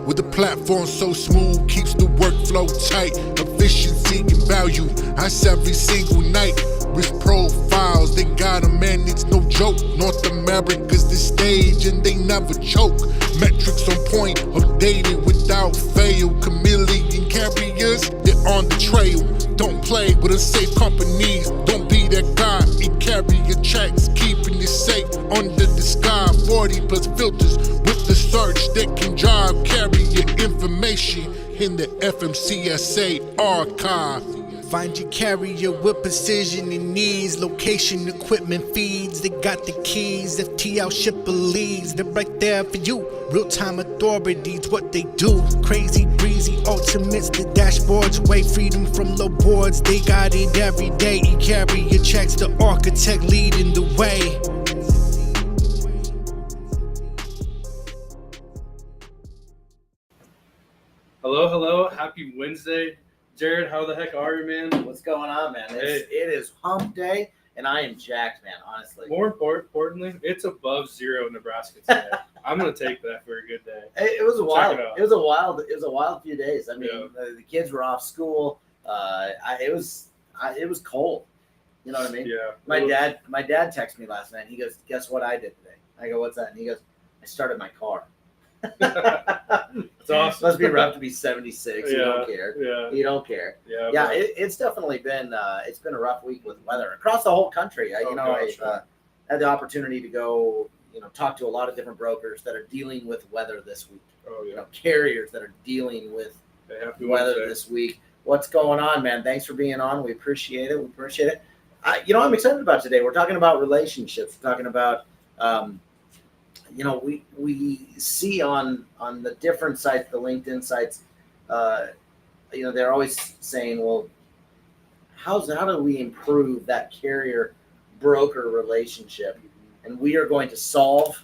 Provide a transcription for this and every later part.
with the platform so smooth, keeps the workflow tight. Efficiency and value, I see every single night. Risk profiles, they got 'em, man, it's no joke. North America's the stage and they never choke. Metrics on point, updated without fail. Chameleon carriers, they're on the trail. Don't play with unsafe companies, don't be that guy. And carry your checks, keeping it safe under the sky. 40 plus filters with the search that can drive. Carry your information in the FMCSA archive. Find your carrier with precision and needs. Location, equipment feeds. They got the keys. FTL shipper leads. They're right there for you. Real-time authorities, what they do. Crazy, breezy, ultimates. The dashboards away. Freedom from low boards. They got it every day. You carry your checks. The architect leading the way. Hello. Happy Wednesday. Jared, how the heck are you, man? What's going on, man? It is hump day, and I am jacked, man, honestly. More importantly, it's above zero in Nebraska today. I'm going to take that for a good day. It was a wild few days. I mean, the kids were off school. It was cold. You know what I mean? Yeah. My dad texted me last night. He goes, "Guess what I did today?" I go, "What's that?" And he goes, "I started my car." It's awesome. Must be rough to be 76. You don't care. Yeah. You don't care. Yeah. It's definitely been a rough week with weather across the whole country. I had the opportunity to go, talk to a lot of different brokers that are dealing with weather this week. Oh yeah. Carriers that are dealing with weather this week. What's going on, man? Thanks for being on. We appreciate it. I'm excited about today. We're talking about relationships. We're talking about we see on the different sites, the LinkedIn sites, they're always saying, well, how do we improve that carrier broker relationship? And we are going to solve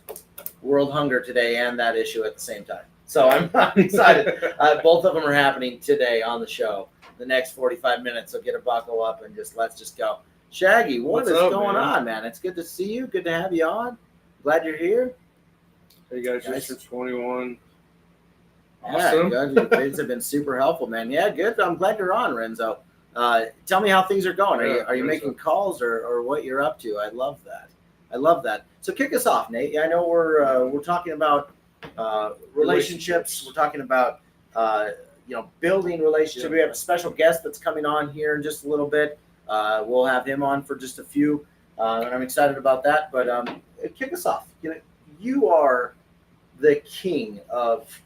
world hunger today and that issue at the same time. So I'm excited. Both of them are happening today on the show. The next 45 minutes, so get a buckle up and let's just go. Shaggy, what's going on, man? It's good to see you. Good to have you on. Glad you're here. Hey guys, just for 21. Awesome. Yeah, good. Things have been super helpful, man. Yeah, good. I'm glad you're on, Renzo. Tell me how things are going. Are you making calls or what you're up to? I love that. So kick us off, Nate. I know we're talking about relationships. We're talking about building relationships. Yeah. We have a special guest that's coming on here in just a little bit. We'll have him on for just a few, and I'm excited about that. But kick us off. You are the king of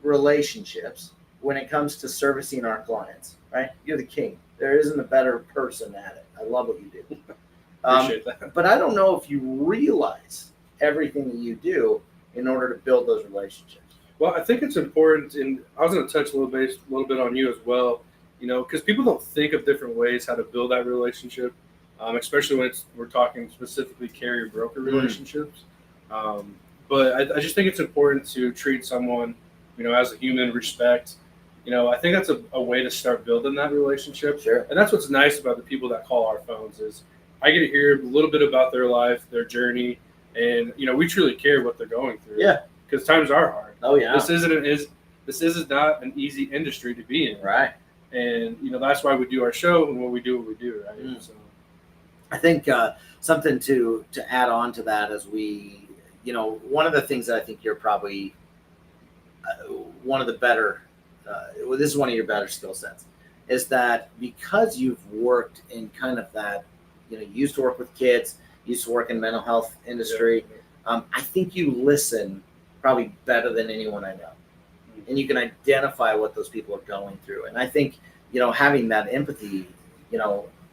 relationships when it comes to servicing our clients, right? You're the king. There isn't a better person at it. I love what you do. Appreciate that. But I don't know if you realize everything that you do in order to build those relationships. Well, I think it's important, and I was going to touch a little bit on you as well, because people don't think of different ways how to build that relationship. Especially when we're talking specifically carrier-broker relationships. But I just think it's important to treat someone, as a human, respect. I think that's a way to start building that relationship. Sure. And that's what's nice about the people that call our phones is I get to hear a little bit about their life, their journey, and, we truly care what they're going through. Yeah. Because times are hard. Oh, yeah. This is not an easy industry to be in. Right. And, that's why we do our show and what we do, right? So. I think something to add on to that as we, one of the things that I think you're probably one of the better, this is one of your better skill sets, is that because you've worked in kind of that, you used to work with kids, used to work in mental health industry, I think you listen probably better than anyone I know. And you can identify what those people are going through. And I think, having that empathy,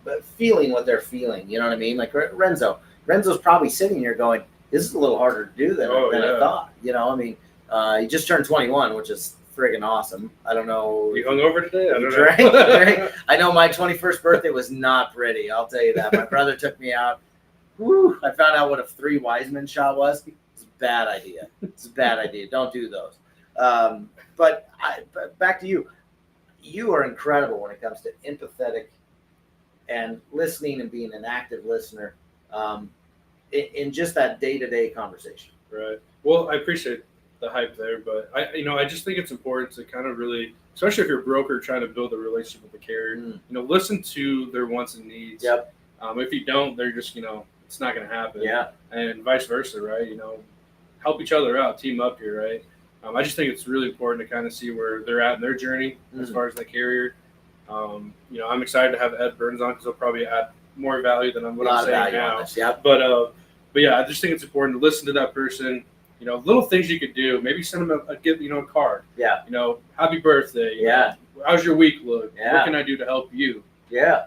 but feeling what they're feeling, you know what I mean? Like Renzo's probably sitting here going, this is a little harder to do than I thought. He just turned 21, which is friggin' awesome. I don't know. You hungover today? I don't know. I know my 21st birthday was not pretty. I'll tell you that. My brother took me out. Woo! I found out what a 3 Wiseman shot was. It's a bad idea. Don't do those. But back to you. You are incredible when it comes to empathetic and listening and being an active listener in just that day-to-day conversation. Right. Well, I appreciate the hype there. But I just think it's important to kind of really, especially if you're a broker trying to build a relationship with the carrier, listen to their wants and needs. Yep. If you don't, they're just, it's not going to happen. Yeah. And vice versa, right? Help each other out, team up here, right? I just think it's really important to kind of see where they're at in their journey as far as the carrier. I'm excited to have Ed Burns on because he'll probably add more value than what I'm saying now. Yep. But yeah, I just think it's important to listen to that person. Little things you could do. Maybe send them a gift, a card. Yeah. Happy birthday. Yeah. How's your week look? Yeah. What can I do to help you? Yeah.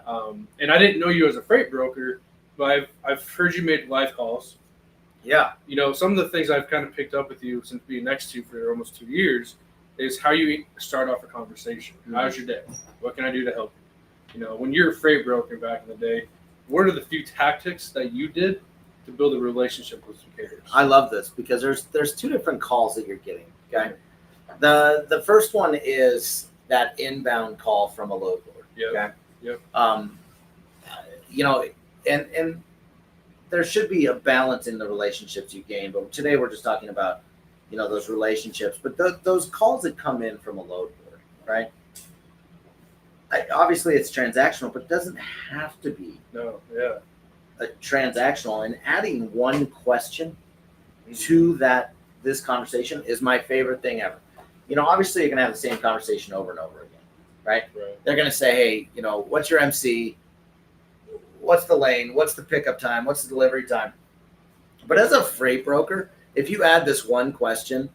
And I didn't know you as a freight broker, but I've heard you make live calls. Yeah. Some of the things I've kind of picked up with you since being next to you for almost 2 years is how you start off a conversation. How's your day? What can I do to help you? When you're a freight broker back in the day, what are the few tactics that you did to build a relationship with some carriers? I love this because there's two different calls that you're getting. Okay. The first one is that inbound call from a load board. Yeah. Okay. Yep. And there should be a balance in the relationships you gain, but today we're just talking about, those relationships, but those calls that come in from a load board, right? Obviously it's transactional, but it doesn't have to be. No. Yeah. A transactional, and adding one question to this conversation is my favorite thing ever. Obviously you're going to have the same conversation over and over again, right? They're going to say, hey, what's your MC? What's the lane? What's the pickup time? What's the delivery time? But as a freight broker, if you add this one question,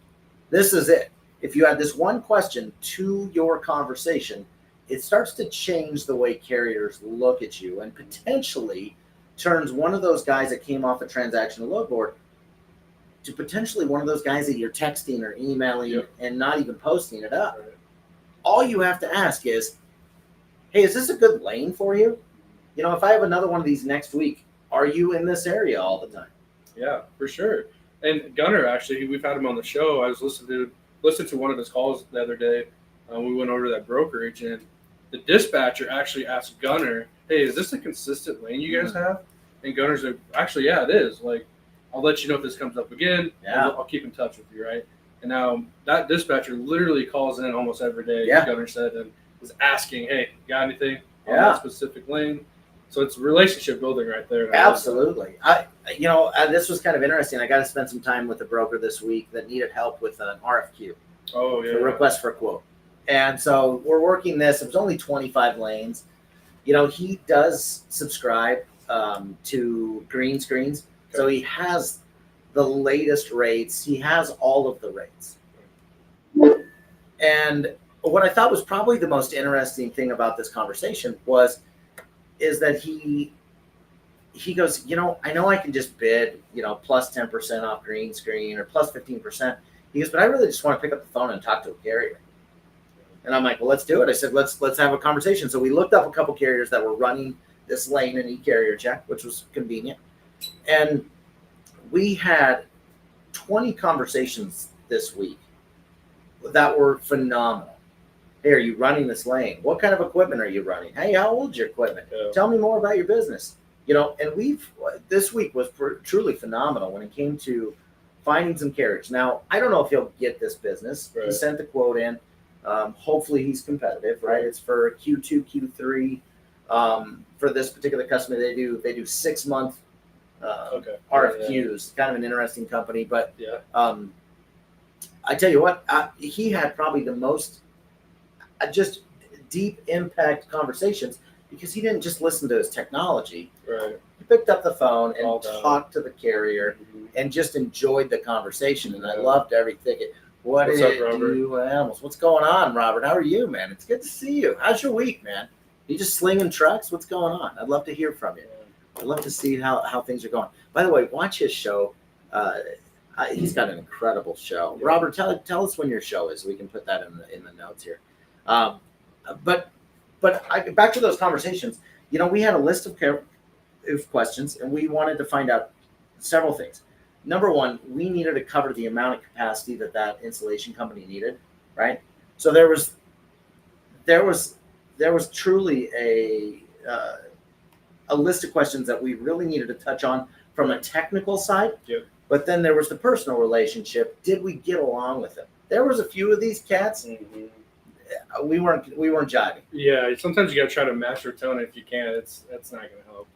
this is it. If you add this one question to your conversation, it starts to change the way carriers look at you and potentially turns one of those guys that came off a transactional load board to potentially one of those guys that you're texting or emailing and not even posting it up. Right. All you have to ask is, hey, is this a good lane for you? If I have another one of these next week, are you in this area all the time? Yeah, for sure. And Gunner, actually, we've had him on the show. I was listening to one of his calls the other day. We went over to that brokerage, and the dispatcher actually asked Gunner, hey, is this a consistent lane you guys have? And Gunner's like, actually, yeah, it is. Like, I'll let you know if this comes up again. Yeah. I'll keep in touch with you, right? And now that dispatcher literally calls in almost every day, Gunner said, and is asking, hey, got anything on that specific lane? So it's relationship building right there. Absolutely. This was kind of interesting. I got to spend some time with a broker this week that needed help with an RFQ. Oh, yeah. A request for a quote. And so we're working this. It was only 25 lanes. He does subscribe to Green Screens. Okay. So he has the latest rates. He has all of the rates. And what I thought was probably the most interesting thing about this conversation is that he goes, I know I can just bid, plus 10% off Green Screen or plus 15%. He goes, but I really just want to pick up the phone and talk to a carrier. And I'm like, well, let's do it. I said, let's have a conversation. So we looked up a couple carriers that were running this lane and e-carrier check, which was convenient. And we had 20 conversations this week that were phenomenal. Hey, are you running this lane? What kind of equipment are you running? Hey, how old's your equipment? Yeah. Tell me more about your business. And this week was truly phenomenal when it came to finding some carriers. Now, I don't know if he'll get this business. Right. He sent the quote in. Hopefully he's competitive, right? It's for Q2, Q3. For this particular customer, they do 6-month RFQs. Kind of an interesting company, but I tell you what, he had probably the most just deep impact conversations because he didn't just listen to his technology. Right. He picked up the phone and talked to the carrier and just enjoyed the conversation. And I loved everything. What's up, Robert? Animals? What's going on, Robert? How are you, man? It's good to see you. How's your week, man? You just slinging trucks? What's going on? I'd love to hear from you. I'd love to see how things are going. By the way, watch his show. He's got an incredible show. Robert, tell us when your show is. We can put that in the notes here. But back to those conversations. We had a list of questions, and we wanted to find out several things. Number one, we needed to cover the amount of capacity that installation company needed, right? So there was truly a list of questions that we really needed to touch on from a technical side. Yep. But then there was the personal relationship. Did we get along with them? There was a few of these cats. We weren't jiving. Yeah, sometimes you gotta try to match your tone if you can. That's not gonna help.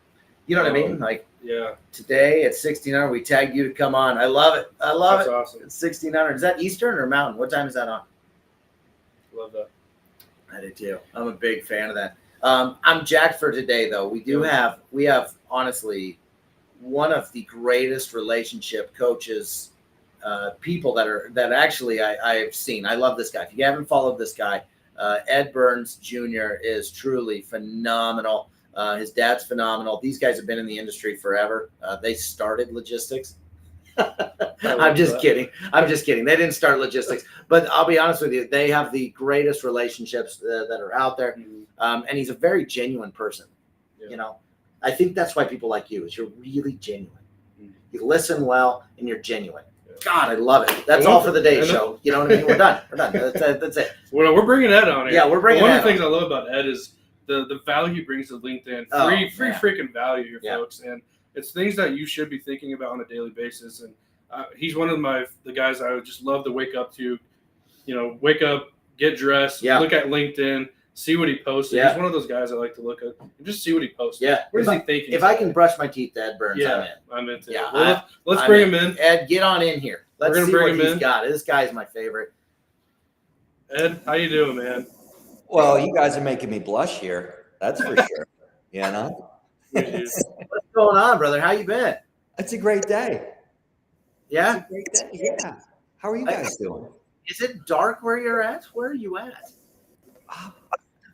You know what I mean? Like Yeah, today at 1600, we tagged you to come on. I love it. I love that's it. awesome. It's 1600. Is that Eastern or Mountain? What time is that on? Love that. I do too. I'm a big fan of that. I'm jacked for today, though. We have honestly one of the greatest relationship coaches, people that actually I've seen. I love this guy. If you haven't followed this guy, Ed Burns Jr. is truly phenomenal. His dad's phenomenal. These guys have been in the industry forever. They started logistics. I'm just kidding. They didn't start logistics, but I'll be honest with you. They have the greatest relationships that are out there. And he's a very genuine person. Yeah. You know, I think that's why people like you is you're really genuine. You listen well and you're genuine. Yeah. God, I love it. That's all for the day show. You know what I mean? We're done. That's it. Well, we're bringing Ed on here. Yeah, we're bringing One Ed of the things I love about Ed is the value he brings to LinkedIn. Free freaking value here, folks. And it's things that you should be thinking about on a daily basis. And he's one of the guys I would just love to wake up to. You know, wake up, get dressed, look at LinkedIn, see what he posted. Yeah. He's one of those guys I like to look at and just see what he posted. Yeah. What is he thinking? If I can brush my teeth to Ed Burns, I'm into it. Yeah, Well, let's bring him in. Ed, get on in here. Let's We're gonna see bring what him he's in. got. This guy's my favorite. Ed, how you doing, man? Well, you guys are making me blush here. That's for sure. You know, What's going on, brother? How you been? it's a great day. Yeah. It's a great day. Yeah. How are you guys doing? Is it dark where you're at? Where are you at?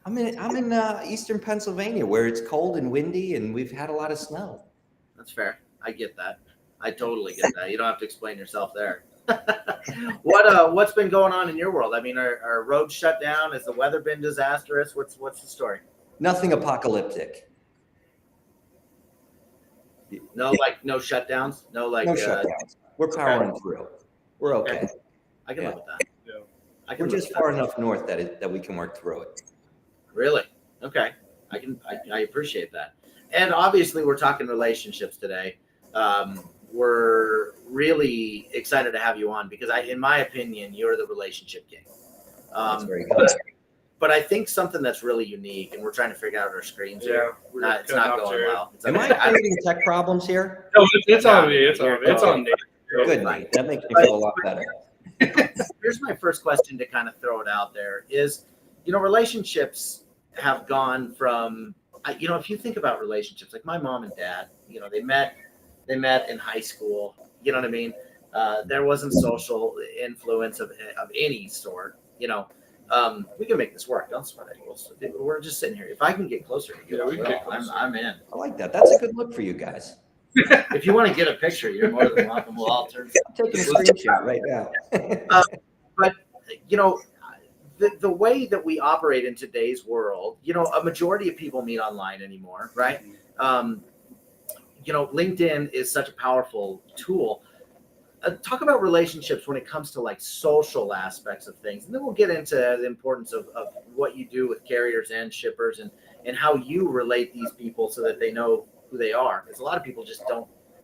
I'm in eastern Pennsylvania where it's cold and windy and we've had a lot of snow. That's fair. I get that. I totally get that. You don't have to explain yourself there. What's been going on in your world? I mean, are roads shut down? Has the weather been disastrous? What's the story? Nothing apocalyptic. No shutdowns. No shutdowns. We're powering through. We're okay. I can live with that. Yeah. I can We're live just with far that. enough north that we can work through it. Really? Okay. I appreciate that. And obviously we're talking relationships today. We're really excited to have you on because in my opinion, you're the relationship king. That's very good. But I think something that's really unique, and we're trying to figure out our screens here. Yeah. It's not going well. It's Am I creating tech problems here? No, it's on me. It's on me. It's on me. Good, Nate. That makes me feel a lot better. Here's my first question to kind of throw it out there is, relationships have gone from, if you think about relationships, like my mom and dad, they met in high school. You know what I mean? There wasn't social influence of any sort. We can make this work. Don't sweat it. We're just sitting here. If I can get closer to you, we can get closer. I'm in. I like that. That's a good look for you guys. If you want to get a picture, you're more than welcome. We'll all turn. I'm taking a screenshot right now. But the way that we operate in today's world, a majority of people meet online anymore, right? LinkedIn is such a powerful tool. Talk about relationships when it comes to like social aspects of things, and then we'll get into the importance of what you do with carriers and shippers and how you relate these people so that they know who they are. Because a lot of people just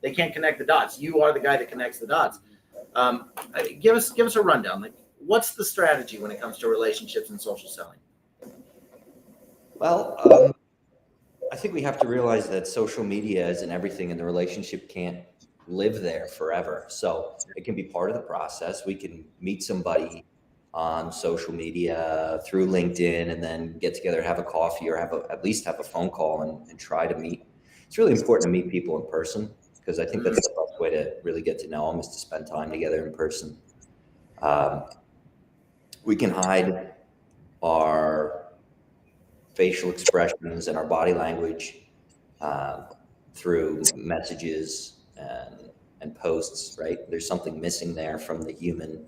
they can't connect the dots. You are the guy that connects the dots. Give us a rundown. Like, what's the strategy when it comes to relationships and social selling? Well, I think we have to realize that social media isn't everything, and the relationship can't live there forever. So it can be part of the process. We can meet somebody on social media through LinkedIn and then get together, have a coffee, or at least have a phone call and try to meet. It's really important to meet people in person because I think that's the best way to really get to know them is to spend time together in person. We can hide our facial expressions and our body language through messages and posts, right? There's something missing there from the human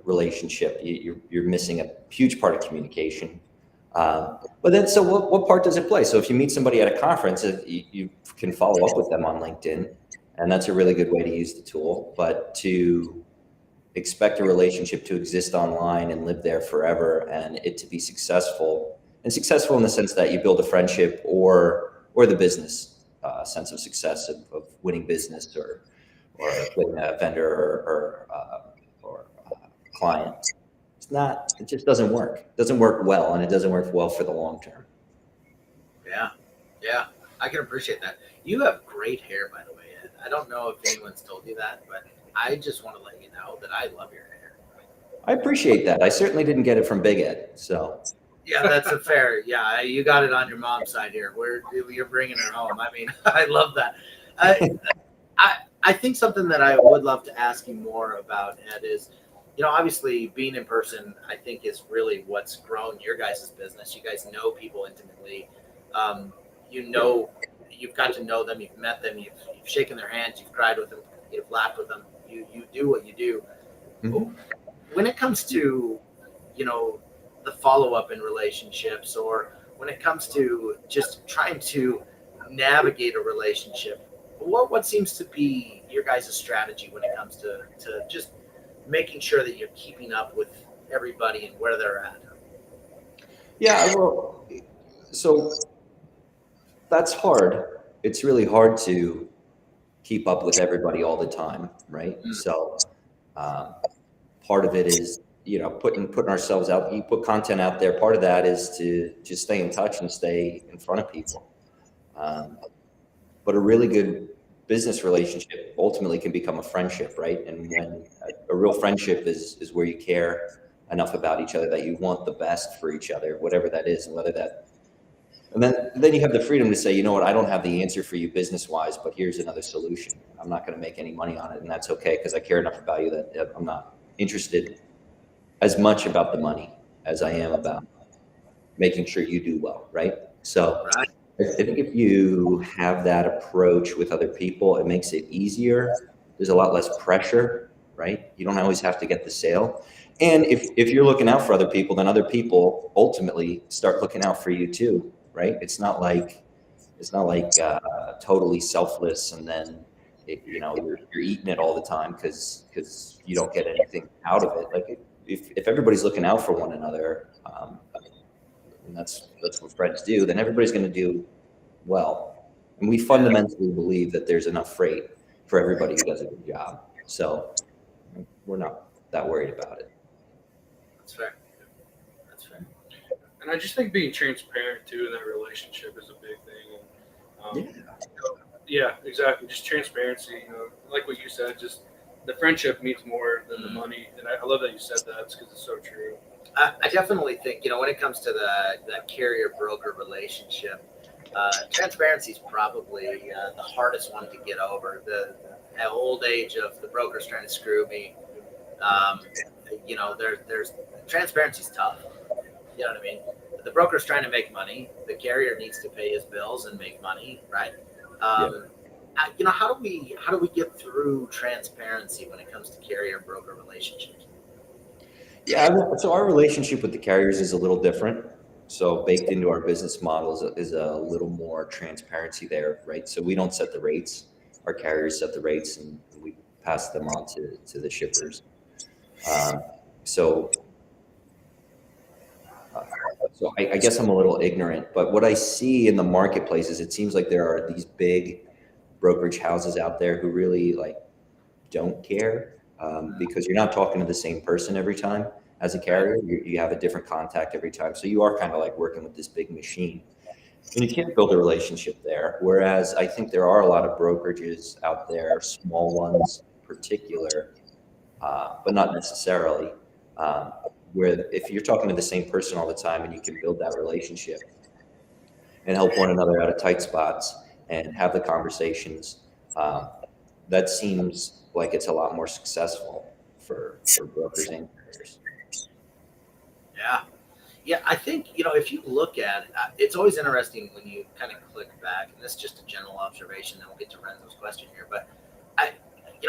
relationship. You're missing a huge part of communication. But then, so what part does it play? So if you meet somebody at a conference, you can follow up with them on LinkedIn, and that's a really good way to use the tool. But to expect a relationship to exist online and live there forever and it to be successful in the sense that you build a friendship or the business sense of success of winning business or with a vendor or client. It just doesn't work. It doesn't work well, and it doesn't work well for the long term. Yeah, I can appreciate that. You have great hair, by the way, Ed. I don't know if anyone's told you that, but I just want to let you know that I love your hair. I appreciate that. I certainly didn't get it from Big Ed, so. Yeah, that's a fair. Yeah, you got it on your mom's side here. You're bringing her home. I mean, I love that. I think something that I would love to ask you more about, Ed, is, obviously being in person, I think is really what's grown your guys' business. You guys know people intimately. You've got to know them. You've met them. You've shaken their hands. You've cried with them. You've laughed with them. You do what you do. Mhm. When it comes to, the follow-up in relationships, or when it comes to just trying to navigate a relationship, what seems to be your guys' strategy when it comes to just making sure that you're keeping up with everybody and where they're at? Yeah, well, so that's hard. It's really hard to keep up with everybody all the time, right? So part of it is, putting ourselves out. You put content out there. Part of that is to just stay in touch and stay in front of people. But a really good business relationship ultimately can become a friendship, right? And when a real friendship is where you care enough about each other that you want the best for each other, whatever that is, and then you have the freedom to say, you know what, I don't have the answer for you business wise, but here's another solution. I'm not going to make any money on it, and that's okay, because I care enough about you that I'm not interested as much about the money as I am about making sure you do well, right? So Right. I think if you have that approach with other people, it makes it easier. There's a lot less pressure, right? You don't always have to get the sale. And if you're looking out for other people, then other people ultimately start looking out for you too, right? It's not like totally selfless, and then you're eating it all the time because you don't get anything out of it. Like if everybody's looking out for one another, and that's what friends do, then everybody's going to do well. And we fundamentally believe that there's enough freight for everybody who does a good job. So we're not that worried about it. That's fair. And I just think being transparent too in that relationship is a big thing. And, yeah, exactly. Just transparency. Like what you said, just the friendship means more than the money. And I love that you said that, because it's so true. I definitely think, when it comes to the carrier broker relationship, transparency is probably the hardest one to get over. The old age of the broker's trying to screw me. There's transparency is tough. You know what I mean? The broker's trying to make money. The carrier needs to pay his bills and make money, right? How do we get through transparency when it comes to carrier broker relationships? Yeah, so our relationship with the carriers is a little different. So baked into our business model is a little more transparency there, right? So we don't set the rates. Our carriers set the rates, and we pass them on to the shippers. So I guess I'm a little ignorant, but what I see in the marketplace is it seems like there are these big brokerage houses out there who really don't care, because you're not talking to the same person every time. As a carrier, you have a different contact every time. So you are kind of like working with this big machine, and you can't build a relationship there. Whereas I think there are a lot of brokerages out there, small ones in particular, but not necessarily, where if you're talking to the same person all the time and you can build that relationship and help one another out of tight spots and have the conversations, that seems like it's a lot more successful for brokers and carriers. Yeah, I think, if you look at it, it's always interesting when you kind of click back, and this is just a general observation, then we'll get to Renzo's question here, but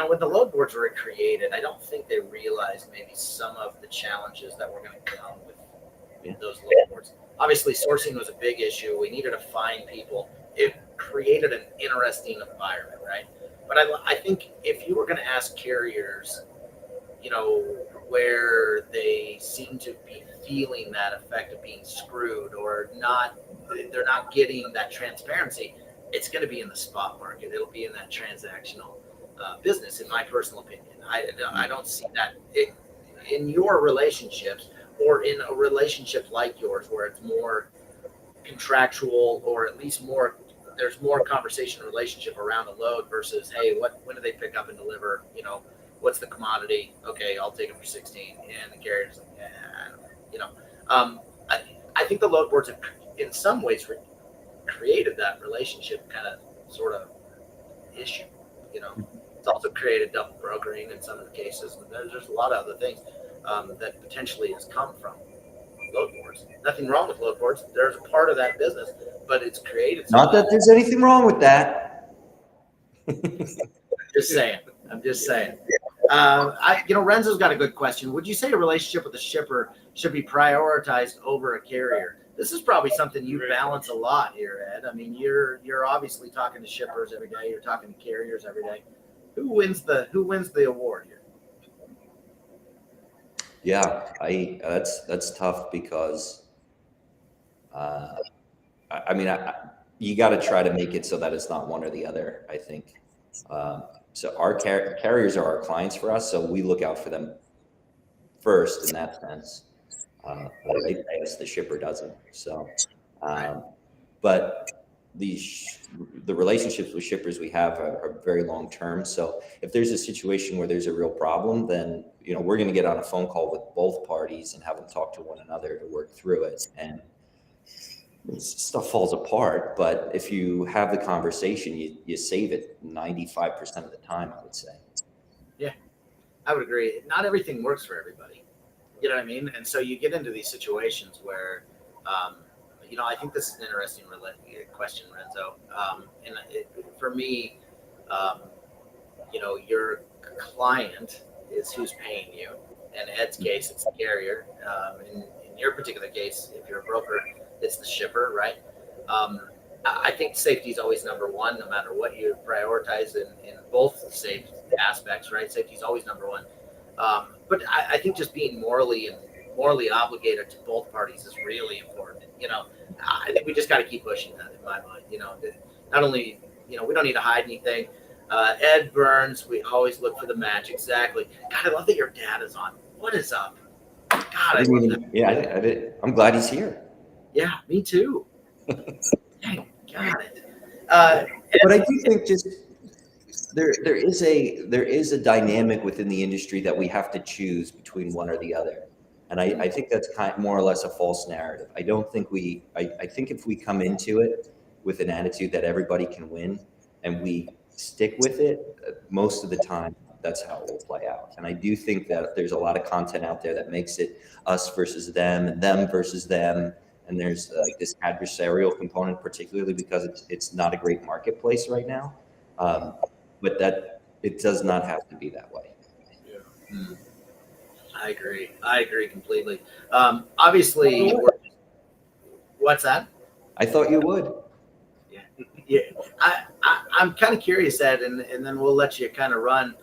when the load boards were created, I don't think they realized maybe some of the challenges that were going to come with those load boards. Obviously, sourcing was a big issue. We needed to find people. It created an interesting environment, right? But I think if you were going to ask carriers, where they seem to be feeling that effect of being screwed, or they're not getting that transparency, it's going to be in the spot market. It'll be in that transactional. business, in my personal opinion. I don't see that in your relationships, or in a relationship like yours where it's more contractual, or at least there's more conversation relationship around the load versus, hey, when do they pick up and deliver? What's the commodity? Okay, I'll take it for 16. And the carrier's like, yeah, I don't know. I think the load boards have in some ways created that relationship kind of sort of issue. It's also created double brokering in some of the cases. And there's a lot of other things that potentially has come from load boards. Nothing wrong with load boards. There's a part of that business, but it's created. Not that there's anything wrong with that. I'm just saying. Renzo's got a good question. Would you say a relationship with a shipper should be prioritized over a carrier? This is probably something you balance a lot here, Ed. I mean, you're obviously talking to shippers every day. You're talking to carriers every day. Who wins the award here? Yeah, that's tough because, you got to try to make it so that it's not one or the other, I think. So our carriers are our clients for us, so we look out for them first in that sense. I guess the shipper doesn't. So, but the relationships with shippers we have are very long term. So if there's a situation where there's a real problem, then we're going to get on a phone call with both parties and have them talk to one another to work through it. And stuff falls apart, but if you have the conversation, you save it 95% of the time, I would say. Yeah, I would agree. Not everything works for everybody. You know what I mean? And so you get into these situations where, I think this is an interesting question, Renzo. For me, your client is who's paying you. In Ed's case, it's the carrier. In your particular case, if you're a broker, it's the shipper, right? I think safety is always number one, no matter what you prioritize in both safety aspects, right? Safety is always number one. But I think just being morally obligated to both parties is really important. I think we just got to keep pushing that in my mind. Not only, we don't need to hide anything. Ed Burns, we always look for the match. Exactly. God, I love that your dad is on. What is up? God, I love that. Yeah, I did. I'm glad he's here. Yeah, me too. Dang, got it. But I do think just there is a dynamic within the industry that we have to choose between one or the other. And I think that's more or less a false narrative. I don't think I think if we come into it with an attitude that everybody can win and we stick with it, most of the time, that's how it will play out. And I do think that there's a lot of content out there that makes it us versus them and them versus them. And there's like this adversarial component, particularly because it's not a great marketplace right now. But that it does not have to be that way. Yeah. I agree completely. Obviously, what's that? I thought you would. Yeah. I'm kind of curious, Ed, and then we'll let you kind of run.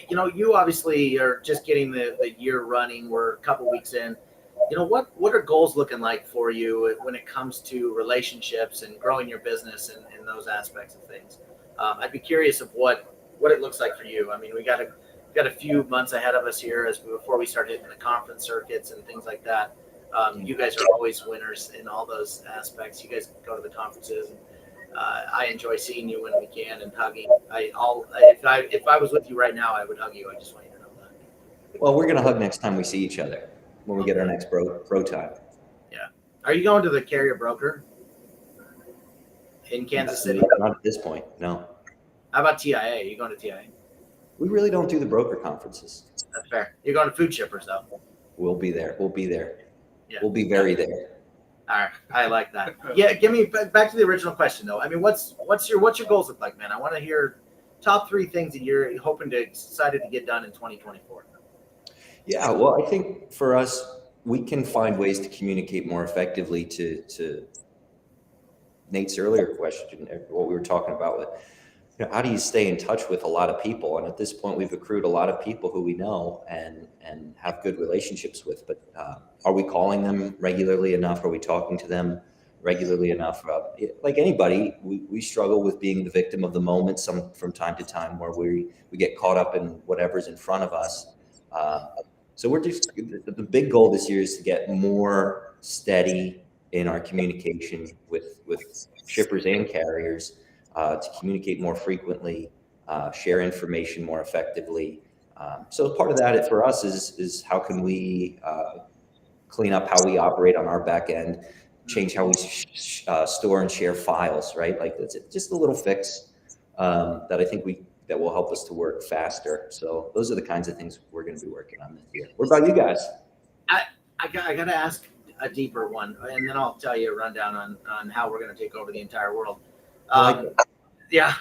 You obviously are just getting the year running. We're a couple weeks in. What are goals looking like for you when it comes to relationships and growing your business and those aspects of things? I'd be curious of what it looks like for you. I mean, we got a few months ahead of us here before we start hitting the conference circuits and things like that. You guys are always winners in all those aspects. You guys go to the conferences. And, I enjoy seeing you when we can and hugging. If I was with you right now, I would hug you. I just want you to know that. Well, we're gonna hug next time we see each other when we get our next pro time. Yeah. Are you going to the Carrier Broker in Kansas City? Not at this point, no. How about TIA? Are you going to TIA? We really don't do the broker conferences. That's fair. You're going to Food Shippers though. We'll be there. Yeah. We'll be very there. All right, I like that. Yeah, give me back to the original question though. I mean, what's your goals look like, man? I want to hear top 3 things that you're excited to get done in 2024. Yeah, well, I think for us, we can find ways to communicate more effectively to Nate's earlier question, what we were talking about with, how do you stay in touch with a lot of people? And at this point, we've accrued a lot of people who we know and have good relationships with. But are we calling them regularly enough? Are we talking to them regularly enough. Like anybody, we struggle with being the victim of the moment from time to time, where we get caught up in whatever's in front of us. So we're just, the big goal this year is to get more steady in our communication with shippers and carriers, to communicate more frequently, share information more effectively. So part of that for us is how can we clean up how we operate on our back end, change how we store and share files, right? Like that's just a little fix that I think that will help us to work faster. So those are the kinds of things we're going to be working on this year. What about you guys? I got to ask a deeper one, and then I'll tell you a rundown on how we're going to take over the entire world. Yeah.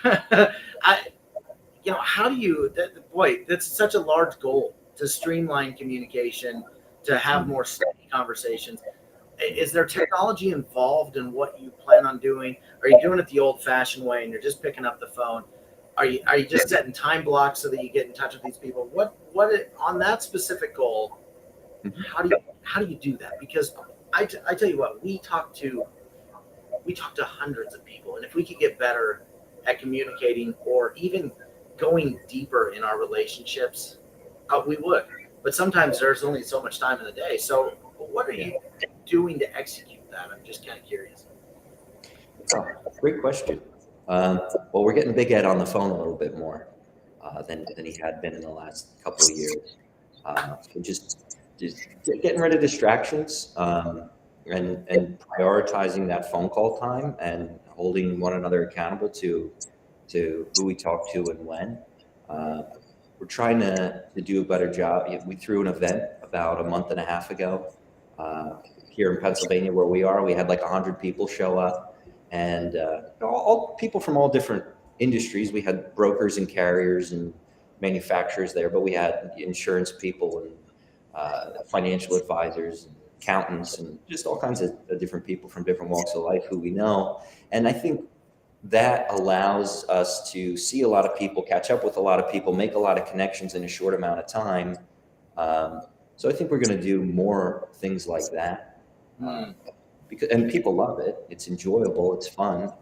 How do you, boy, that's such a large goal to streamline communication, to have more steady conversations. Is there technology involved in what you plan on doing? Are you doing it the old fashioned way and you're just picking up the phone? Are you just setting time blocks so that you get in touch with these people? What on that specific goal, how do you do that? Because I tell you what, we talk to hundreds of people, and if we could get better at communicating or even going deeper in our relationships, we would. But sometimes there's only so much time in the day. So what are you doing to execute that? I'm just kind of curious. Oh, great question. Well, we're getting Big Ed on the phone a little bit more than he had been in the last couple of years. So just getting rid of distractions and prioritizing that phone call time and holding one another accountable to who we talk to and when. We're trying to do a better job. We threw an event about a month and a half ago here in Pennsylvania where we are. We had like 100 people show up, and all people from all different industries. We had brokers and carriers and manufacturers there, but we had insurance people and financial advisors, and accountants, and just all kinds of different people from different walks of life who we know. And I think that allows us to see a lot of people, catch up with a lot of people, make a lot of connections in a short amount of time. So I think we're going to do more things like that, and people love it. It's enjoyable. It's fun.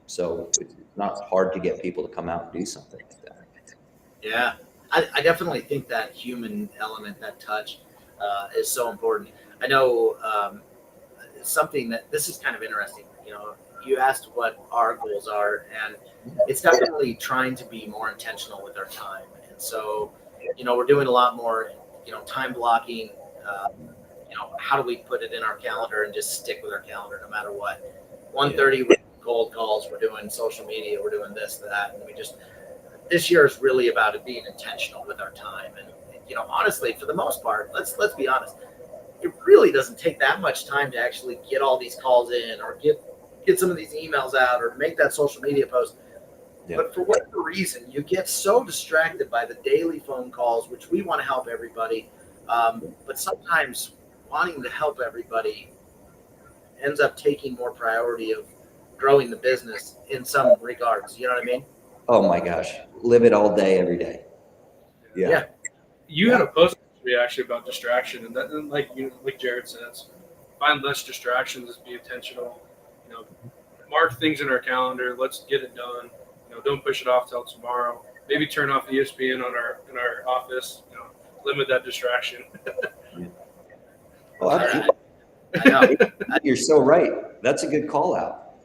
So it's not hard to get people to come out and do something like that. Yeah, I definitely think that human element, that touch, is so important. I know something that this is kind of interesting. You asked what our goals are, and it's definitely trying to be more intentional with our time. And so, we're doing a lot more, time blocking. How do we put it in our calendar and just stick with our calendar no matter what? 1:30 with cold calls, we're doing social media, we're doing this, that, and this year is really about it being intentional with our time. And honestly, for the most part, let's be honest, it really doesn't take that much time to actually get all these calls in or get some of these emails out or make that social media post. Yeah. But for whatever reason, you get so distracted by the daily phone calls, which we want to help everybody. But sometimes wanting to help everybody ends up taking more priority of growing the business in some regards. You know what I mean? Oh my gosh. Live it all day, every day. Yeah. You had a post actually about distraction, and like Jared says, find less distractions, be intentional. Mark things in our calendar. Let's get it done. Don't push it off till tomorrow. Maybe turn off ESPN in our office. Limit that distraction. Well, I know. You're so right. That's a good call out.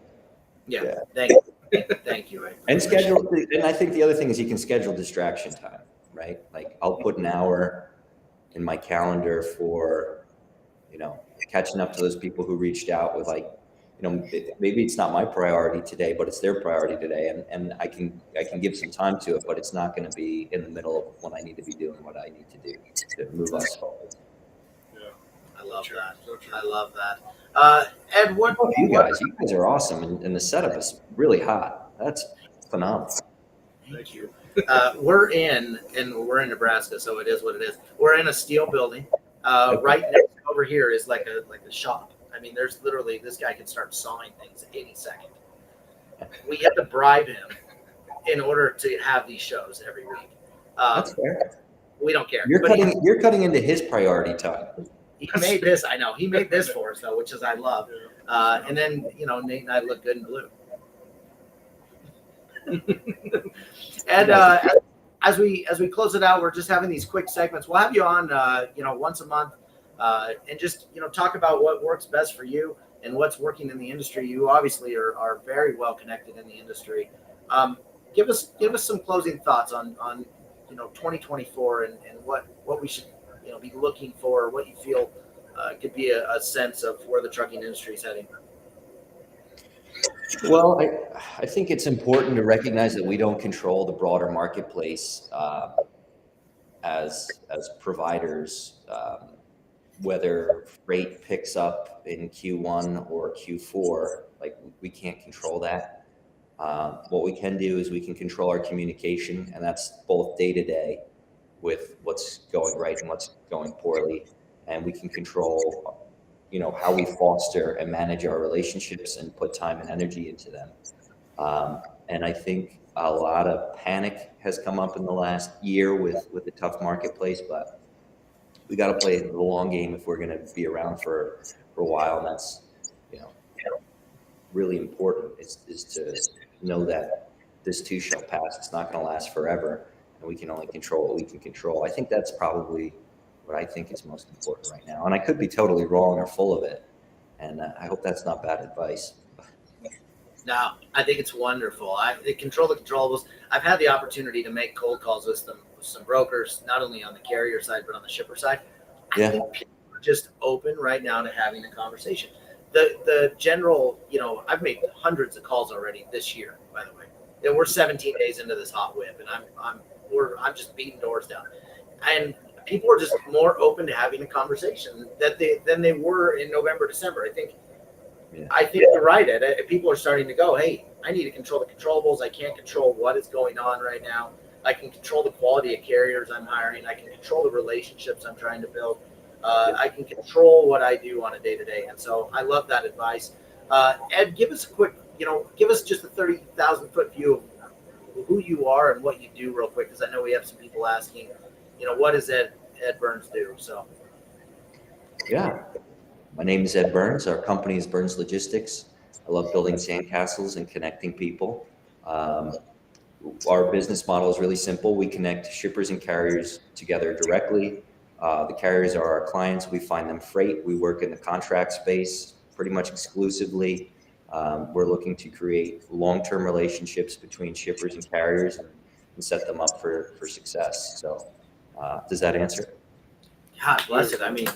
Yeah. Thank you. And schedule. And I think the other thing is you can schedule distraction time, right? Like I'll put an hour in my calendar for, catching up to those people who reached out with maybe it's not my priority today, but it's their priority today. And I can give some time to it, but it's not going to be in the middle of when I need to be doing what I need to do to move us forward. Yeah. I love that. So I love that. Ed, what you guys are awesome. And the setup is really hot. That's phenomenal. Thank you. We're in Nebraska, so it is what it is. We're in a steel building. Right next over here is like a shop. I mean, there's literally, this guy can start sawing things any second. We have to bribe him in order to have these shows every week. That's fair. We don't care. You're cutting into his priority time. He made this. I know he made this for us though, which is I love. And then, Nate and I look good in blue. And as we close it out, we're just having these quick segments. We'll have you on, once a month, and just talk about what works best for you and what's working in the industry. You obviously are very well connected in the industry. Give us some closing thoughts on 2024 and what we should be looking for, what you feel could be a sense of where the trucking industry is heading. Well, I think it's important to recognize that we don't control the broader marketplace as providers. Whether freight picks up in Q1 or Q4, like we can't control that. What we can do is we can control our communication, and that's both day to day with what's going right and what's going poorly, and we can control how we foster and manage our relationships and put time and energy into them. And I think a lot of panic has come up in the last year with the tough marketplace, but we got to play the long game if we're going to be around for a while. And that's, really important is to know that this too shall pass. It's not going to last forever, and we can only control what we can control. I think that's probably what I think is most important right now. And I could be totally wrong or full of it. And I hope that's not bad advice. No, I think it's wonderful. They control the controllables. I've had the opportunity to make cold calls with some brokers, not only on the carrier side, but on the shipper side. I think people are just open right now to having a conversation. The general, I've made hundreds of calls already this year, by the way. And we're 17 days into this hot whip, and I'm just beating doors down. And people are just more open to having a conversation than they were in November, December. I think you're right, Ed. People are starting to go, hey, I need to control the controllables. I can't control what is going on right now. I can control the quality of carriers I'm hiring. I can control the relationships I'm trying to build. I can control what I do on a day-to-day. And so I love that advice. Ed, give us a quick, give us just a 30,000-foot view of who you are and what you do real quick, because I know we have some people asking, what does Ed Burns do? So. Yeah. My name is Ed Burns. Our company is Burns Logistics. I love building sandcastles and connecting people. Our business model is really simple. We connect shippers and carriers together directly. The carriers are our clients. We find them freight. We work in the contract space pretty much exclusively. We're looking to create long-term relationships between shippers and carriers and set them up for success. So does that answer? God bless it. I mean,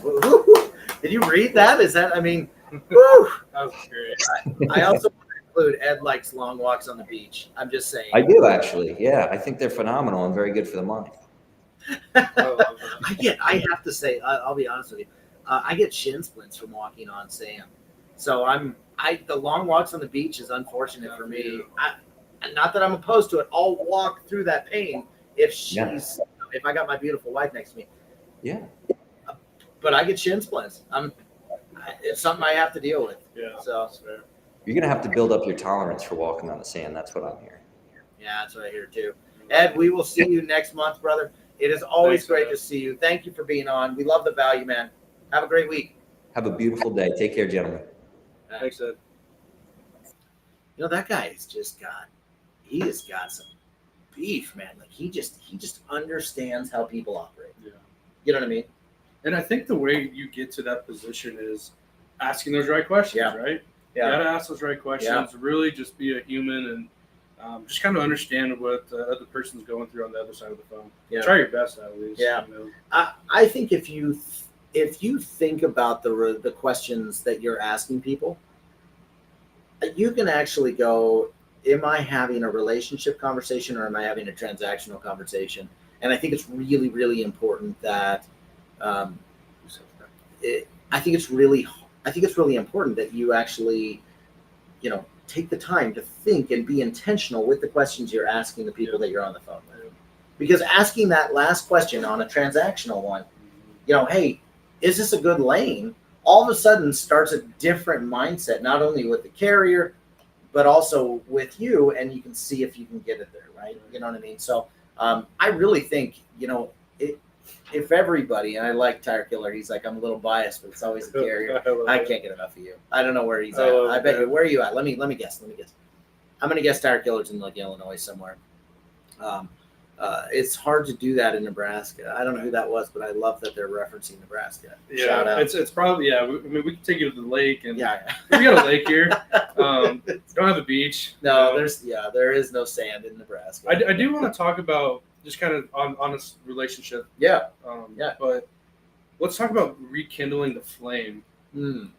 did you read that? Is that, woo. That was great. I also want to include Ed likes long walks on the beach. I'm just saying. I do, actually. Yeah, I think they're phenomenal and very good for the mind. I have to say, I'll be honest with you. I get shin splints from walking on sand. So the long walks on the beach is unfortunate for me. Not that I'm opposed to it. I'll walk through that pain if I got my beautiful wife next to me. Yeah. But I get shin splints. It's something I have to deal with. Yeah. So you're going to have to build up your tolerance for walking on the sand. That's what I'm hearing. Yeah, that's what I hear too. Ed, we will see you next month, brother. It is always great to see you. Thank you for being on. We love the value, man. Have a great week. Have a beautiful day. Take care, gentlemen. Thanks, Ed. That guy he has got some beef, man. Like he just understands how people operate. Yeah. You know what I mean? And I think the way you get to that position is asking those right questions, right? Yeah. You got to ask those right questions, really just be a human and just kind of understand what the other person's going through on the other side of the phone. Yeah. Try your best at least. Yeah. I think if you think about the questions that you're asking people, you can actually go, am I having a relationship conversation or am I having a transactional conversation? And I think it's really, really important that I think it's really important that you actually, take the time to think and be intentional with the questions you're asking the people that you're on the phone with. Because asking that last question on a transactional one, hey, is this a good lane? All of a sudden starts a different mindset, not only with the carrier, but also with you, and you can see if you can get it there, right? You know what I mean? So I really think, if everybody, and I like Tire Killer, he's like, I'm a little biased, but it's always a carrier. I can't get enough of you. I don't know where he's at. I bet you. Where are you at? Let me guess. I'm gonna guess Tire Killer's in like Illinois somewhere. It's hard to do that in Nebraska. I don't know who that was, but I love that they're referencing Nebraska. Yeah, Shout out. it's probably I mean, we can take you to the lake, and Yeah. we got a lake here. Don't have a beach. No, there is no sand in Nebraska. I do want to talk about just kind of on this relationship. Yeah. Yeah. But let's talk about rekindling the flame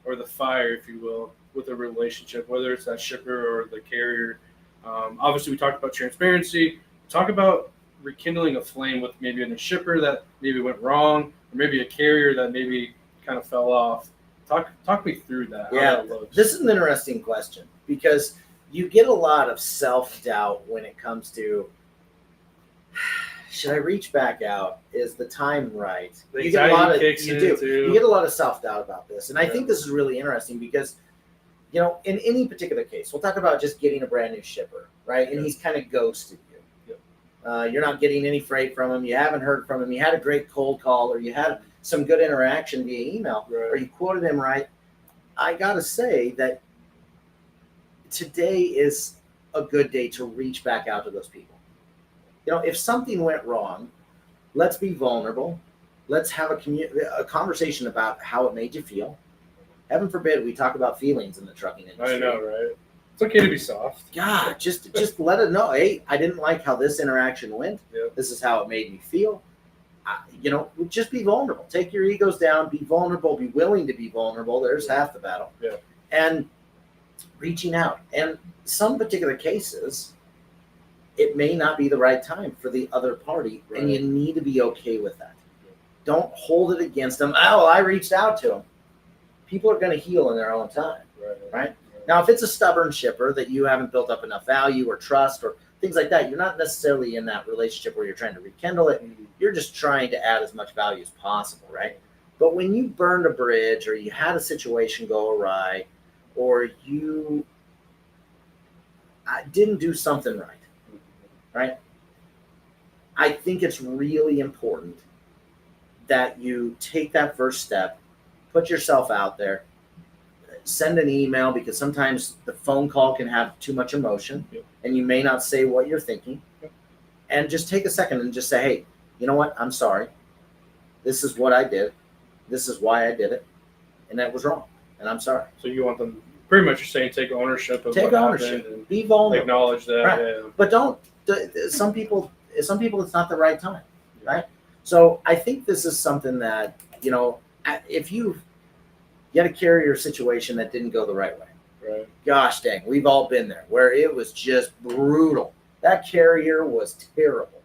or the fire, if you will, with a relationship, whether it's that shipper or the carrier. Obviously, we talked about transparency. Talk about rekindling a flame with maybe a shipper that maybe went wrong, or maybe a carrier that maybe kind of fell off. Talk me through that. how Yeah, that looks. this is an interesting question because you get a lot of self-doubt when it comes to, should I reach back out? Is the time right? The You get a lot of anxiety kicks you in, do. too. You get a lot of self-doubt about this, and I Yeah. think this is really interesting because, you know, in any particular case, we'll talk about just getting a brand new shipper, right? And Yeah. he's kind of ghosted you. You're not getting any freight from him. You haven't heard from him. You had a great cold call, or you had some good interaction via email, Right. or you quoted him right. I gotta say that today is a good day to reach back out to those people. You know, if something went wrong, let's be vulnerable. Let's have a conversation about how it made you feel. Heaven forbid we talk about feelings in the trucking industry. I know, right? It's okay to be soft. God, just let it know. Hey, I didn't like how this interaction went. Yeah. This is how it made me feel. You know, just be vulnerable. Take your egos down. Be vulnerable. Be willing to be vulnerable. There's half the battle. Yeah. And reaching out. And some particular cases, it may not be the right time for the other party, and you need to be okay with that. Don't hold it against them. Oh, I reached out to them. People are going to heal in their own time. Right? Now, if it's a stubborn shipper that you haven't built up enough value or trust or things like that, you're not necessarily in that relationship where you're trying to rekindle it. You're just trying to add as much value as possible, right? But when you burned a bridge or you had a situation go awry or you didn't do something right? I think it's really important that you take that first step, put yourself out there, send an email, because sometimes the phone call can have too much emotion and you may not say what you're thinking. And just take a second and just say, hey, you know what? I'm sorry. This is what I did. This is why I did it. And that was wrong. And I'm sorry. So you want them, pretty much you're saying, take ownership of Take what ownership. happened and Be vulnerable. acknowledge that. Right. Yeah. But don't, some people it's not the right time, right? So I think this is something that, you know, if you had a carrier situation that didn't go the right way, Right. gosh dang, we've all been there, where it was just brutal. That carrier was terrible.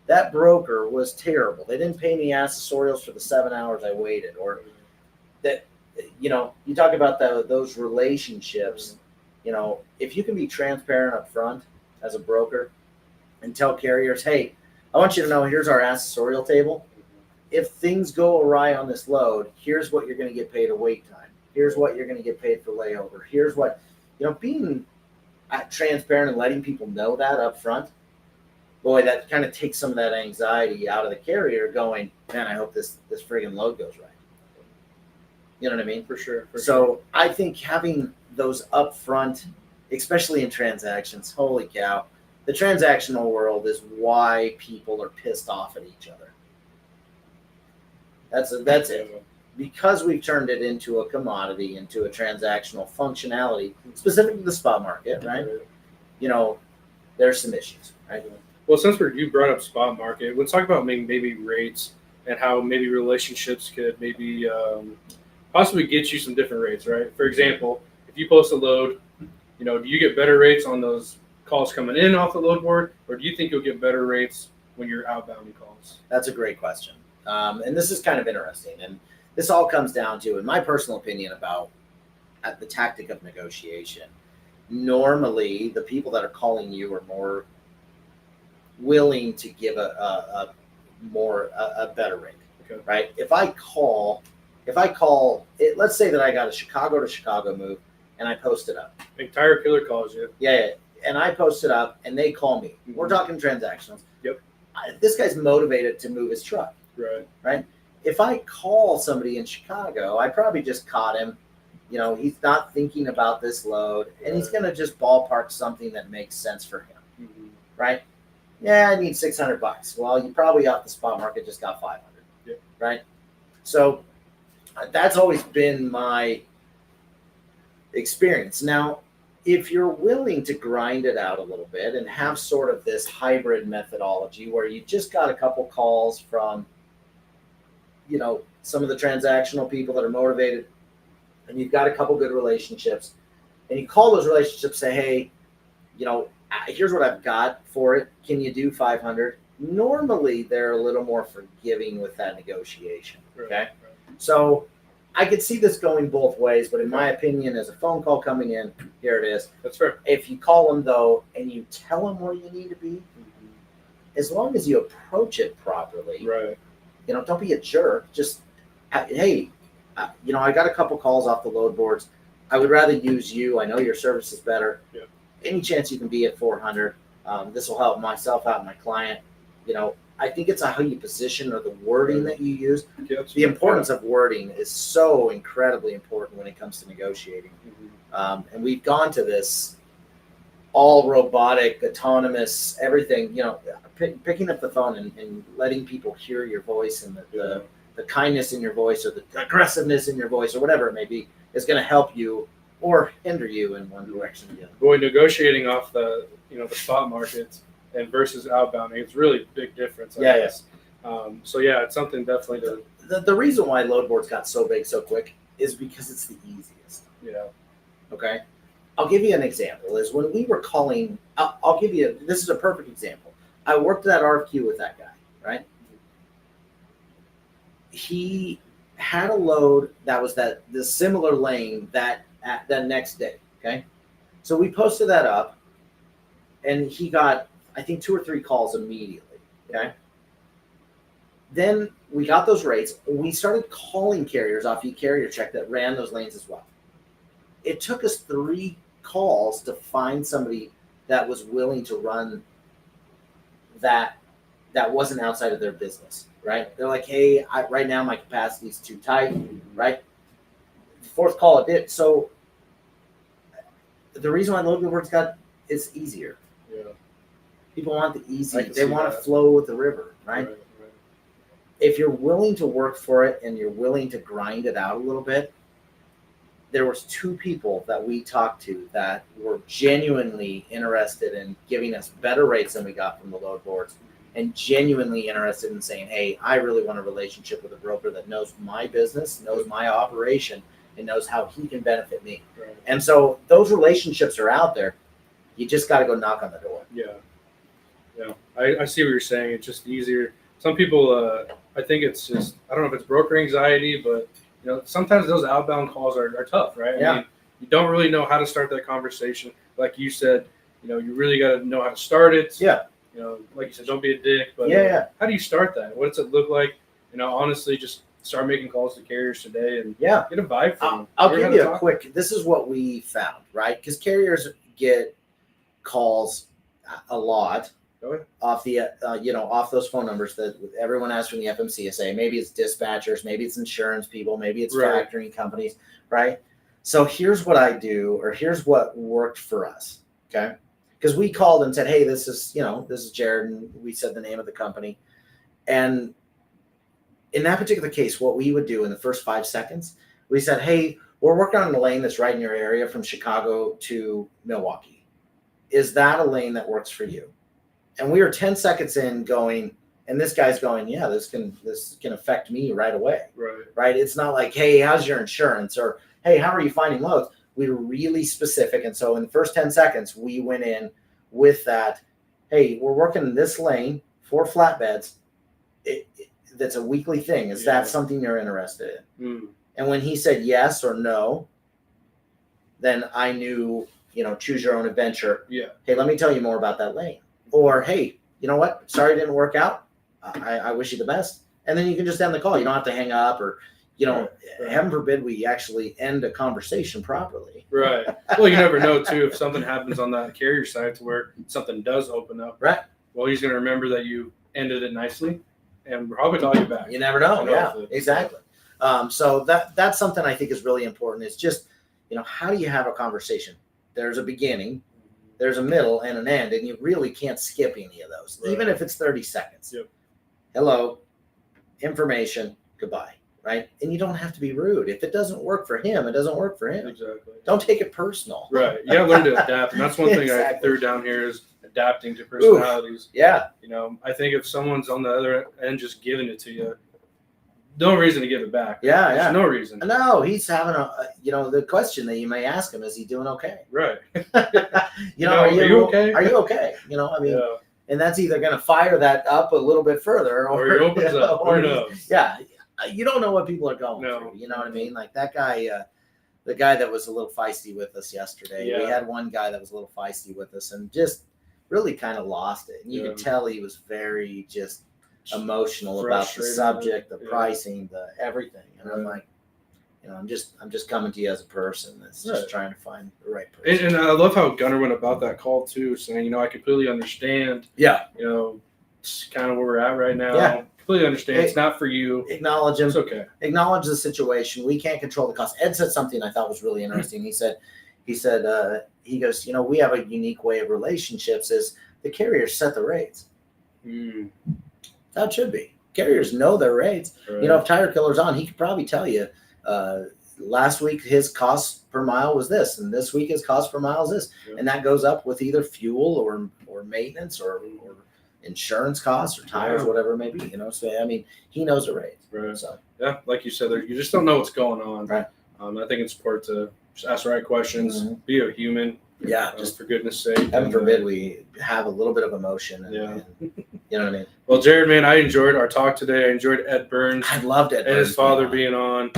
That broker was terrible. They didn't pay me accessorials for the 7 hours I waited. Or that, you know, you talk about those relationships, you know, if you can be transparent up front as a broker and tell carriers, hey, I want you to know, here's our accessorial table. If things go awry on this load, here's what you're going to get paid a wait time. Here's what you're going to get paid for layover. Here's what, you know, being transparent and letting people know that up front, boy, that kind of takes some of that anxiety out of the carrier going, man, I hope this friggin' load goes right. You know what I mean? For sure. So I think having those upfront, especially in transactions, holy cow, the transactional world is why people are pissed off at each other. That's it. Because we've turned it into a commodity, into a transactional functionality, specific to the spot market, right? You know, there's some issues, right? Well, since you brought up spot market, let's talk about maybe rates and how maybe relationships could maybe possibly get you some different rates, right? For example, if you post a load, you know, do you get better rates on those calls coming in off the load board, or do you think you'll get better rates when you're outbound calls? That's a great question. And this is kind of interesting. And this all comes down to, in my personal opinion, about the tactic of negotiation. Normally, the people that are calling you are more willing to give a better rate, Okay. right? If I call it, let's say that I got a Chicago to Chicago move and I post it up. Like Tire Killer calls you. Yeah. And I post it up and they call me. We're talking transactions. Yep. This guy's motivated to move his truck. Right. If I call somebody in Chicago, I probably just caught him. You know, he's not thinking about this load, and he's going to just ballpark something that makes sense for him, Mm-hmm. right? Yeah, I need $600. Well, you probably off the spot market just got 500, Yep. right? So that's always been my experience. Now, if you're willing to grind it out a little bit and have sort of this hybrid methodology where you just got a couple calls from, you know, some of the transactional people that are motivated, and you've got a couple good relationships, and you call those relationships, say, hey, you know, here's what I've got for it. Can you do 500? Normally, they're a little more forgiving with that negotiation. Okay. So I could see this going both ways, but in my opinion, as a phone call coming in, here it is. That's fair. If you call them, though, and you tell them where you need to be, as long as you approach it properly, Right. you know, don't be a jerk. Just, hey, you know, I got a couple calls off the load boards. I would rather use you. I know your service is better. Yeah. Any chance you can be at 400, this will help myself out and my client. You know, I think it's how you position or the wording that you use. Yeah, The importance of wording is so incredibly important when it comes to negotiating. And we've gone to this all robotic, autonomous, everything, you know, picking up the phone and letting people hear your voice and the kindness in your voice or the aggressiveness in your voice or whatever it may be is going to help you or hinder you in one direction or the other. Boy, negotiating off the spot markets and versus outbound, it's really a big difference. I guess. So yeah, it's something definitely to. The reason why load boards got so big so quick is because it's the easiest. Yeah. Okay. I'll give you an example. Is when we were calling, I'll give you, this is a perfect example. I worked that RFQ with that guy, right? He had a load that was the similar lane that next day. Okay. So we posted that up and he got, I think, 2 or 3 calls immediately. Okay. Then we got those rates. We started calling carriers off eCarrier Check that ran those lanes as well. It took us 3 calls to find somebody that was willing to run that wasn't outside of their business, right? They're like, hey, right now my capacity is too tight, right? 4th call it did. So the reason why load boards is easier. Yeah. People want the easy. I can They see want to that. flow with the river, right? If you're willing to work for it and you're willing to grind it out a little bit, there was 2 people that we talked to that were genuinely interested in giving us better rates than we got from the load boards and genuinely interested in saying, hey, I really want a relationship with a broker that knows my business, knows my operation, and knows how he can benefit me. Right. And so those relationships are out there. You just got to go knock on the door. Yeah. Yeah. I see what you're saying. It's just easier. Some people, I think it's just, I don't know if it's broker anxiety, but you know, sometimes those outbound calls are tough, right? Yeah. I mean, you don't really know how to start that conversation. Like you said, you know, you really got to know how to start it. Yeah. You know, like you said, don't be a dick, but Yeah. how do you start that? What does it look like? You know, honestly, just start making calls to carriers today and Yeah. get a vibe from them. I'll Learn give how to you a talk. quick, this is what we found, right? Because carriers get calls a lot Okay. off the, off those phone numbers that everyone has from the FMCSA. Maybe it's dispatchers, maybe it's insurance people, maybe it's Right. factoring companies, right? So here's what I do, or here's what worked for us, okay? Because we called and said, hey, this is Jared, and we said the name of the company. And in that particular case, what we would do in the first 5 seconds, we said, hey, we're working on a lane that's right in your area from Chicago to Milwaukee. Is that a lane that works for you? And we were 10 seconds in going, and this guy's going, yeah, this can affect me right away, Right. right? It's not like, hey, how's your insurance? Or, hey, how are you finding loads? We were really specific. And so in the first 10 seconds, we went in with that, hey, we're working in this lane for flatbeds. That's a weekly thing. Is Yeah. that something you're interested in? Mm. And when he said yes or no, then I knew, choose your own adventure. Yeah. Hey, let me tell you more about that lane. Or, hey, you know what? Sorry it didn't work out. I wish you the best. And then you can just end the call. You don't have to hang up or, Right. heaven forbid we actually end a conversation properly. Right. Well, you never know too if something happens on that carrier side to where something does open up. Right. Well, he's going to remember that you ended it nicely, and we'll probably call you back. You never know. I know Yeah, if it- exactly. So that's something I think is really important. It's just, how do you have a conversation? There's a beginning, there's a middle, and an end, and you really can't skip any of those, Right. even if it's 30 seconds. Yep. Hello, information, goodbye, right? And you don't have to be rude. If it doesn't work for him, it doesn't work for him. Exactly. Don't take it personal. Right. You gotta learn to adapt, and that's one thing I Exactly. threw down here is adapting to personalities. Yeah, I think if someone's on the other end just giving it to you, no reason to give it back. Yeah, There's yeah. no reason. no, he's having the question that you may ask him, is he doing okay? Right. Are Are you okay? Are you okay? Yeah. And that's either going to fire that up a little bit further, Or it opens up. or Who knows? yeah, you don't know what people are going No. through. You know what I mean? Like that guy, the guy that was a little feisty with us yesterday. We Yeah. had one guy that was a little feisty with us and just really kind of lost it. And you Yeah. could tell he was very just emotional about the Frustrated. subject, the Yeah. pricing, the everything. And I'm Right. like, I'm just coming to you as a person that's just Right. trying to find the right person. And I love how Gunnar went about that call too, saying, I completely understand, Yeah, it's kind of where we're at right now. Yeah. Completely understand. It's not for you. acknowledge him. It's okay. Acknowledge the situation. We can't control the cost. Ed said something I thought was really interesting. He said, he goes, we have a unique way of relationships is the carriers set the rates. Mm, That should be. Carriers know their rates. right. If Tire Killer's on, he could probably tell you, last week his cost per mile was this, and this week his cost per mile is this. Yeah. And that goes up with either fuel or maintenance or insurance costs or tires, Yeah. whatever it may be. So he knows the rates. Right. So Yeah, like you said, you just don't know what's going on. Right. I think it's important to just ask the right questions, Mhm. be a human, yeah, just just for goodness sake. heaven And, forbid we have a little bit of emotion. And, Yeah. and you know what I mean? Well, Jared, man, I enjoyed our talk today. I enjoyed Ed Burns I loved it. and his father being on.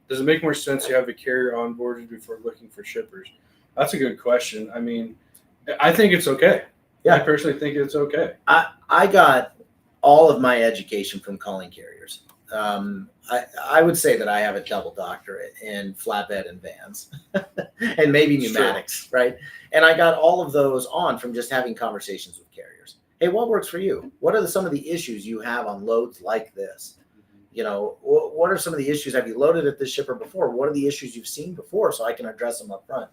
Does it make more sense to have a carrier onboarded before looking for shippers? That's a good question. I think it's okay. Yeah. I personally think it's okay. I got all of my education from calling carriers. I would say that I have a double doctorate in flatbed and vans and maybe Sure. pneumatics, right? And I got all of those on from just having conversations with carriers. Hey, what works for you? What are some of the issues you have on loads like this? What are some of the issues? Have you loaded at this shipper before? What are the issues you've seen before so I can address them up front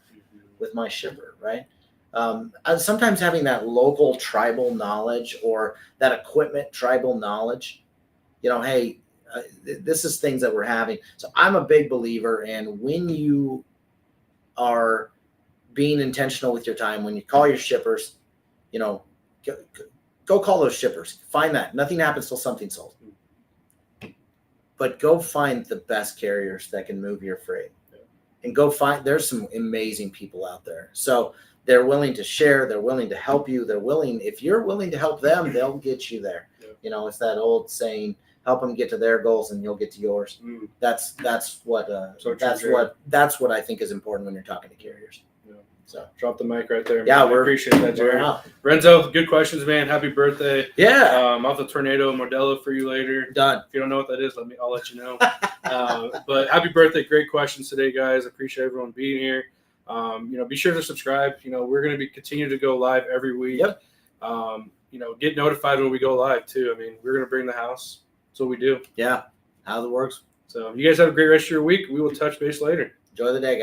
with my shipper, right? And sometimes having that local tribal knowledge or that equipment tribal knowledge, hey, this is things that we're having. So I'm a big believer in when you are being intentional with your time, when you call your shippers, go call those shippers. Find that. Nothing happens till something's sold. But go find the best carriers that can move your freight. And go find, there's some amazing people out there. So they're willing to share, they're willing to help you, if you're willing to help them, they'll get you there. Yeah. It's that old saying, help them get to their goals and you'll get to yours. Mm. That's what So true, that's what I think is important when you're talking to carriers. Yeah. So Drop the mic right there. Yeah, I appreciate that, we're Jared. out. Renzo, good questions, man. Happy birthday. Yeah, I'll have the Tornado Modelo for you later. done. If you don't know what that is, I'll let you know. But happy birthday. Great questions today, guys. Appreciate everyone being here. Be sure to subscribe. We're going to be continue to go live every week. Yep. Get notified when we go live too. We're going to bring the house. That's what we do. Yeah, how it works. So you guys have a great rest of your week. We will touch base later. Enjoy the day, guys.